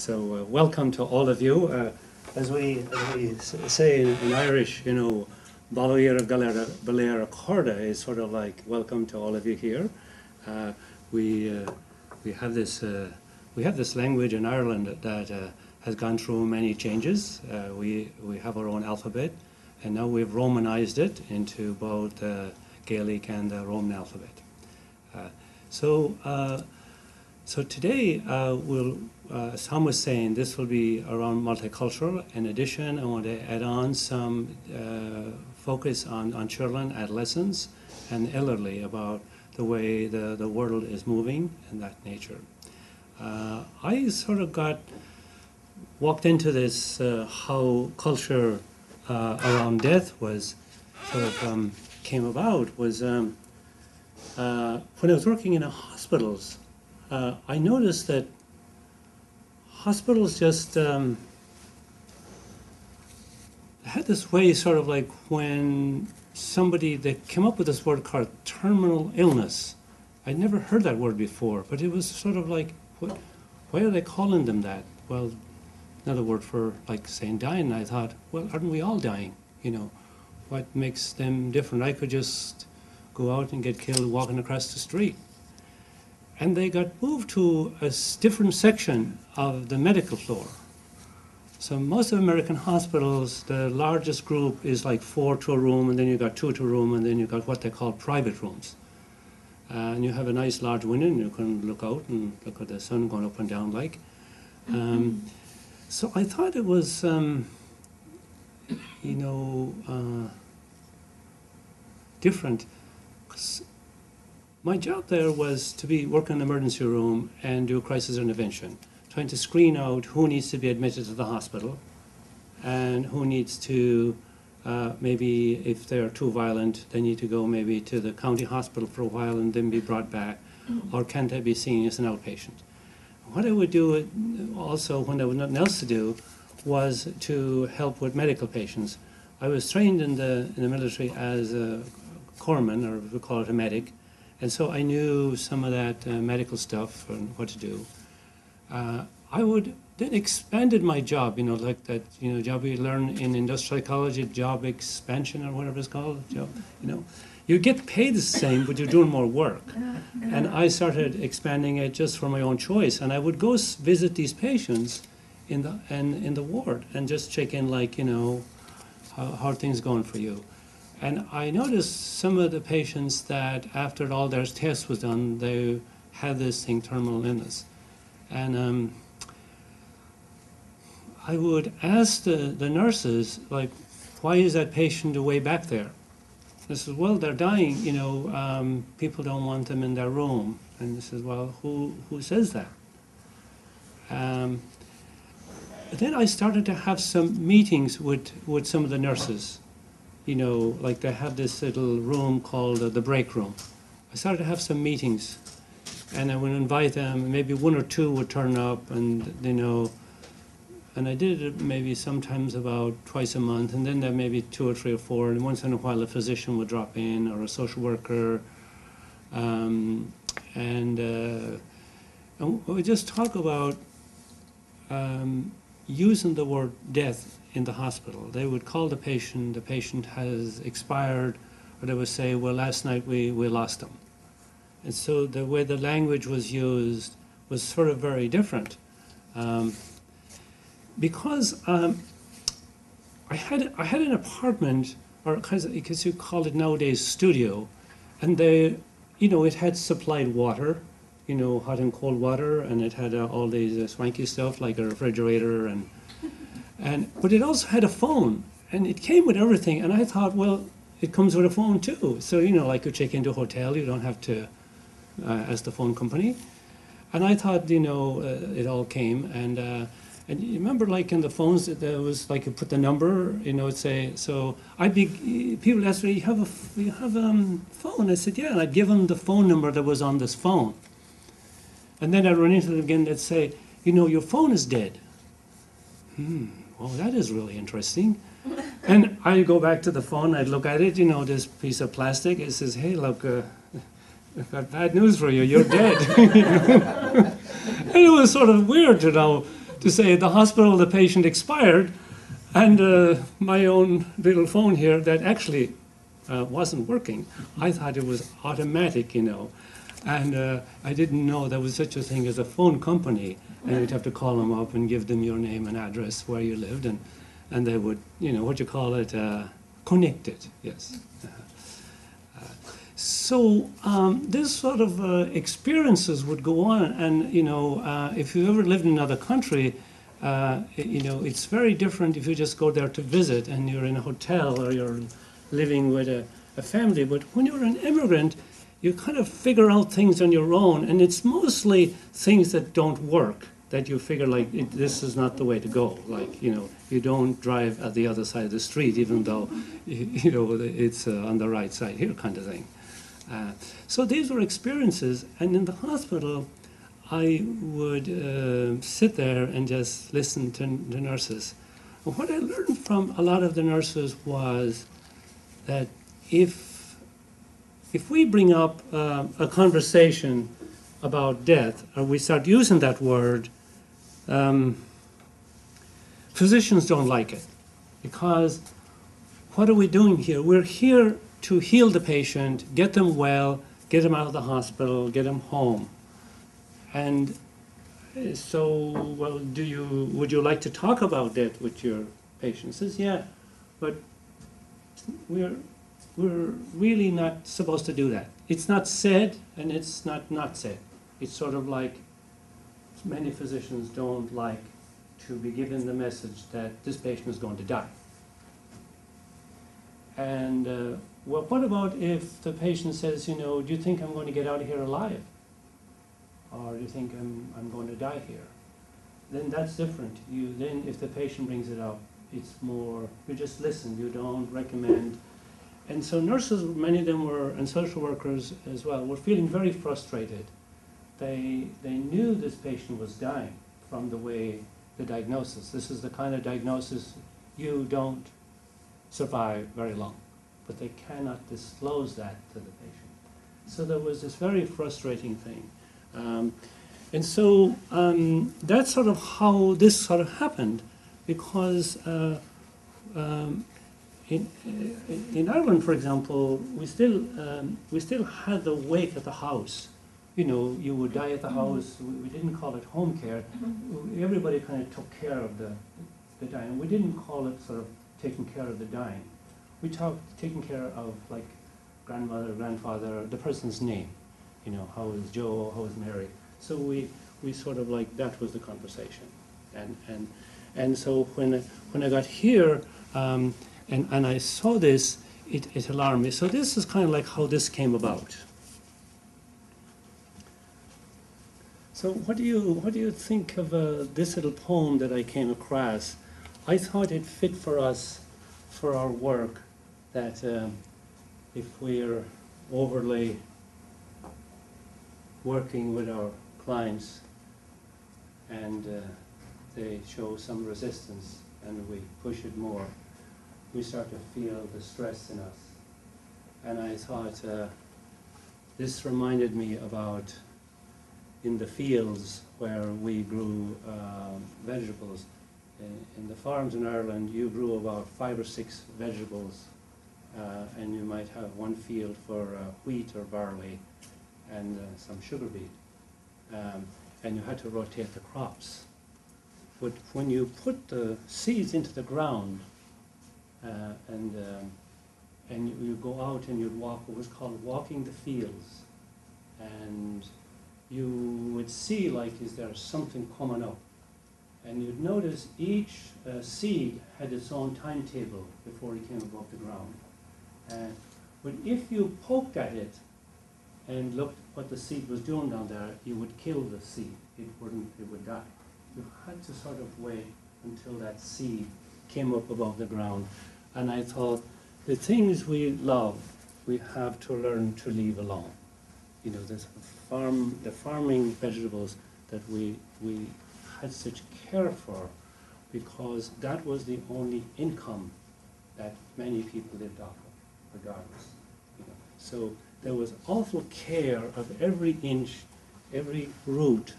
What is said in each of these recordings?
Welcome to all of you. As we say in Irish, you know, Balaíra Galera Balera Corda is sort of like welcome to all of you here. Uh, we have this language in Ireland that has gone through many changes. We have our own alphabet, and now we've Romanized it into both Gaelic and the Roman alphabet. So today, as Tom was saying, this will be around multicultural. In addition, I want to add on some focus on children, adolescents, and elderly about the way the world is moving and that nature. I sort of walked into this, how culture around death was sort of came about was when I was working in hospitals. I noticed that hospitals just had this way, sort of like when they came up with this word called terminal illness. I'd never heard that word before, but it was sort of like, why are they calling them that? Well, another word for like saying dying. And I thought, well, aren't we all dying? You know, what makes them different? I could just go out and get killed walking across the street. And they got moved to a different section of the medical floor. So most of American hospitals, the largest group is like 4 to a room, and then you've got 2 to a room, and then you've got what they call private rooms. And you have a nice large window, and you can look out and look at the sun going up and down like. So I thought it was, different. My job there was to work in the emergency room and do crisis intervention, trying to screen out who needs to be admitted to the hospital and who needs to, maybe if they're too violent, they need to go maybe to the county hospital for a while and then be brought back, or can they be seen as an outpatient. What I would do also when there was nothing else to do was to help with medical patients. I was trained in the military as a corpsman, or we call it a medic. And so I knew some of that medical stuff and what to do. I would then expanded my job, you know, like that, you know, job you learn in industrial psychology, job expansion or whatever it's called. Job, you know, you get paid the same, but you're doing more work. And I started expanding it just for my own choice. And I would go visit these patients in the ward and just check in, like, you know, how are things going for you. And I noticed some of the patients that after all their tests was done, they had this thing, terminal illness. And I would ask the nurses, like, why is that patient way back there? They said, well, they're dying, you know, people don't want them in their room. And they said, well, who says that? Then I started to have some meetings with some of the nurses. You know, like they have this little room called the break room. I started to have some meetings, and I would invite them. Maybe 1 or 2 would turn up, and you know, and I did it maybe sometimes about twice a month, and then there may be 2 or 3 or 4, and once in a while a physician would drop in or a social worker, and we just talk about using the word death in the hospital. They would call the patient has expired, or they would say, well, last night we lost them. And so the way the language was used was sort of very different. Because I had an apartment, or because you call it nowadays studio, and they, you know, it had supplied water, you know, hot and cold water, and it had all these swanky stuff like a refrigerator, but it also had a phone, and it came with everything. And I thought, well, it comes with a phone too. So, you know, like you check into a hotel, you don't have to ask the phone company. And I thought, you know, it all came. And you remember, like in the phones, there was like you put the number, you know, it'd say. So people asked me, you have a phone? I said, yeah. And I'd give them the phone number that was on this phone. And then I'd run into them again. They'd say, you know, your phone is dead. Well, that is really interesting. And I'd go back to the phone, I'd look at it, you know, this piece of plastic. It says, hey, look, I've got bad news for you, you're dead. And it was sort of weird to know to say the hospital, the patient expired, and my own little phone here that actually wasn't working. I thought it was automatic, you know, and I didn't know there was such a thing as a phone company, and you'd have to call them up and give them your name and address where you lived, and they would, you know, what you call it, connect it, yes. So this sort of experiences would go on, and you know, if you ever lived in another country, you know, it's very different if you just go there to visit and you're in a hotel or you're living with a family. But when you're an immigrant, you kind of figure out things on your own, and it's mostly things that don't work that you figure like this is not the way to go. Like, you know, you don't drive at the other side of the street even though you know it's on the right side here, kind of thing. So these were experiences, and in the hospital, I would sit there and just listen to the nurses. And what I learned from a lot of the nurses was that if we bring up a conversation about death, or we start using that word, physicians don't like it. Because what are we doing here? We're here to heal the patient, get them well, get them out of the hospital, get them home. And so, well, would you like to talk about that with your patient? Says, yeah, but we're really not supposed to do that. It's not said, and it's not said. It's sort of like many physicians don't like to be given the message that this patient is going to die. And well, what about if the patient says, you know, do you think I'm going to get out of here alive? Or do you think I'm going to die here? Then that's different. Then if the patient brings it up, it's more, you just listen, you don't recommend. And so nurses, many of them were, and social workers as well, were feeling very frustrated. They knew this patient was dying from the way, the diagnosis. This is the kind of diagnosis you don't survive very long, but they cannot disclose that to the patient. So there was this very frustrating thing. And so that's sort of how this sort of happened, because in Ireland, for example, we still had the wake at the house. You know, you would die at the house. We didn't call it home care. Everybody kind of took care of the dying. We didn't call it sort of taking care of the dying. We talked taking care of like grandmother, grandfather, the person's name. You know, how is Joe? How is Mary? So we sort of like that was the conversation, and so when I got here and I saw this, it alarmed me. So this is kind of like how this came about. So what do you think of this little poem that I came across? I thought it fit for us, for our work, that if we're overly working with our clients and they show some resistance and we push it more, we start to feel the stress in us. And I thought this reminded me about in the fields where we grew vegetables. In the farms in Ireland, you grew about 5 or 6 vegetables, and you might have one field for wheat or barley and some sugar beet. And you had to rotate the crops. But when you put the seeds into the ground and you go out and you'd walk, what was called walking the fields, and you would see, like, is there something coming up? And you'd notice each seed had its own timetable before it came above the ground. But if you poked at it and looked what the seed was doing down there, you would kill the seed. It would die. You had to sort of wait until that seed came up above the ground. And I thought, the things we love, we have to learn to leave alone. You know, the farming vegetables that we had such care for, because that was the only income that many people lived off of, regardless. You know. So there was awful care of every inch, every root,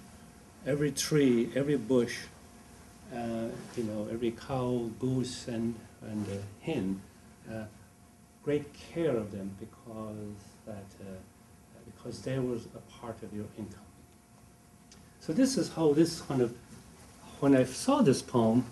every tree, every bush, you know, every cow, goose, and hen, great care of them because they were a part of your income. So this is how this kind of, when I saw this poem,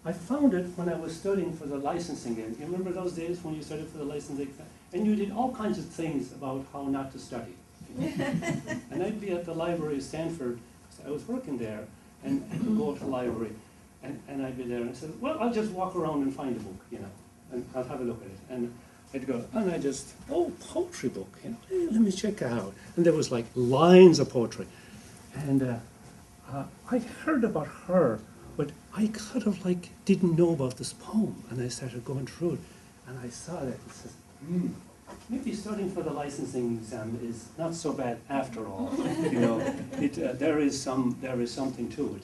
I found it when I was studying for the licensing exam. You remember those days when you studied for the licensing exam? And you did all kinds of things about how not to study. And I'd be at the library of Stanford, I was working there, and I could go to the library, and I'd be there, and I said, well, I'll just walk around and find a book, you know, and I'll have a look at it. And I'd go, and I just, oh, poetry book, you know, hey, let me check it out. And there was like lines of poetry. And I heard about her, but I kind of like didn't know about this poem, and I started going through it, and I saw that it says, maybe studying for the licensing exam is not so bad after all. You know, there is something to it.